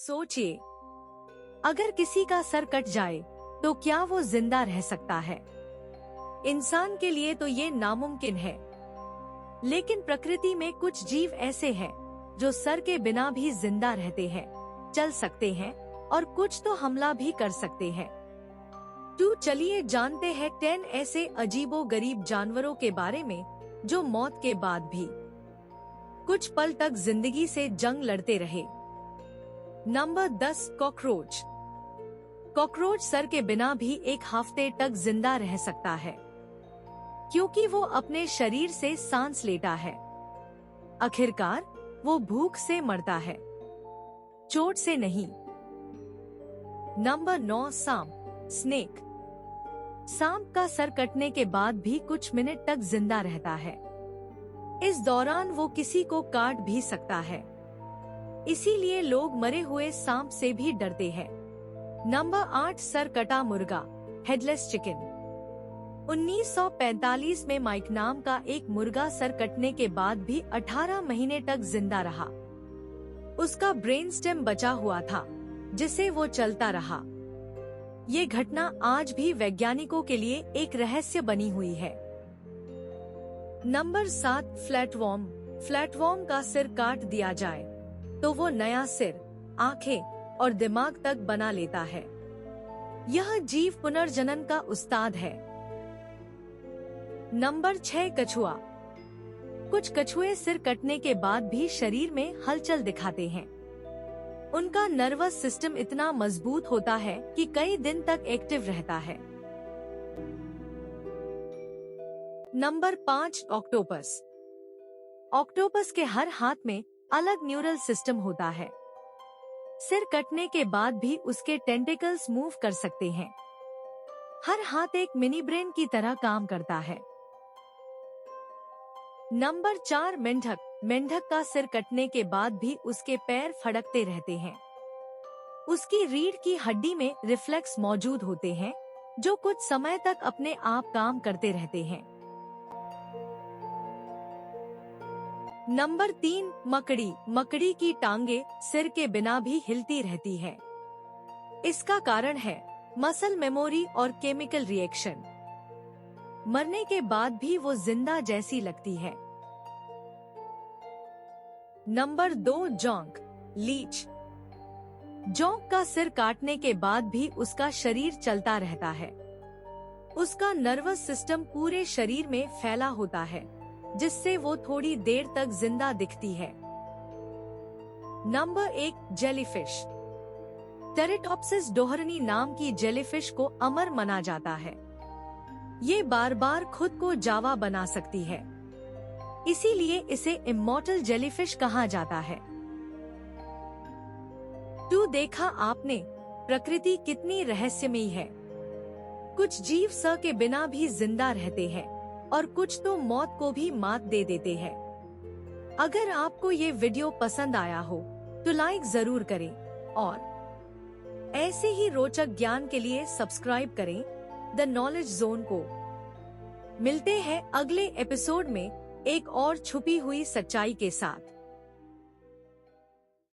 सोचिए, अगर किसी का सर कट जाए तो क्या वो जिंदा रह सकता है? इंसान के लिए तो ये नामुमकिन है, लेकिन प्रकृति में कुछ जीव ऐसे हैं जो सर के बिना भी जिंदा रहते हैं, चल सकते हैं और कुछ तो हमला भी कर सकते हैं। तो चलिए जानते हैं 10 ऐसे अजीबोगरीब जानवरों के बारे में जो मौत के बाद भी कुछ पल तक जिंदगी से जंग लड़ते रहे। Number 10, cockroach. कॉकरोच सर के बिना भी एक हफ्ते तक जिंदा रह सकता है, क्योंकि वो अपने शरीर से सांस लेता है। आखिरकार वो भूख से मरता है, चोट से नहीं। नंबर 9, सांप, स्नेक। सांप का सर कटने के बाद भी कुछ मिनट तक जिंदा रहता है। इस दौरान वो किसी को काट भी सकता है, इसीलिए लोग मरे हुए सांप से भी डरते हैं। नंबर 8, सर कटा मुर्गा, हेडलेस चिकन। 1945 में माइक नाम का एक मुर्गा सर कटने के बाद भी 18 महीने तक जिंदा रहा। उसका ब्रेन स्टेम बचा हुआ था, जिसे वो चलता रहा। ये घटना आज भी वैज्ञानिकों के लिए एक रहस्य बनी हुई है। Number 7, flatworm. फ्लैटवर्म का सिर काट दिया जाए तो वो नया सिर, आंखें और दिमाग तक बना लेता है। यह जीव पुनर्जनन का उस्ताद है। नंबर 6, कछुआ। कुछ कछुए सिर कटने के बाद भी शरीर में हलचल दिखाते हैं। उनका नर्वस सिस्टम इतना मजबूत होता है कि कई दिन तक एक्टिव रहता है। Number 5, octopus. ऑक्टोपस के हर हाथ में अलग न्यूरल सिस्टम होता है। सिर कटने के बाद भी उसके टेंटिकल्स मूव कर सकते हैं। हर हाथ एक मिनी ब्रेन की तरह काम करता है। नंबर 4, मेंढक। मेंढक का सिर कटने के बाद भी उसके पैर फड़कते रहते हैं। उसकी रीढ़ की हड्डी में रिफ्लेक्स मौजूद होते हैं, जो कुछ समय तक अपने आप काम करते रहते हैं। नंबर 3, मकड़ी। मकड़ी की टांगे सिर के बिना भी हिलती रहती है। इसका कारण है मसल मेमोरी और केमिकल रिएक्शन। मरने के बाद भी वो जिंदा जैसी लगती है। नंबर 2, जोंक, लीच। जोंक का सिर काटने के बाद भी उसका शरीर चलता रहता है। उसका नर्वस सिस्टम पूरे शरीर में फैला होता है, जिससे वो थोड़ी देर तक जिंदा दिखती है। Number 1, jellyfish. टेरिटॉप्सिस डोहरनी नाम की जेलीफिश को अमर माना जाता है। ये बार बार खुद को जावा बना सकती है, इसीलिए इसे इमॉर्टल जेलीफिश कहा जाता है। तो देखा आपने, प्रकृति कितनी रहस्यमयी है। कुछ जीव स के बिना भी जिंदा रहते हैं और कुछ तो मौत को भी मात दे देते हैं। अगर आपको ये वीडियो पसंद आया हो तो लाइक जरूर करें और ऐसे ही रोचक ज्ञान के लिए सब्सक्राइब करें द नॉलेज जोन को। मिलते हैं अगले एपिसोड में एक और छुपी हुई सच्चाई के साथ।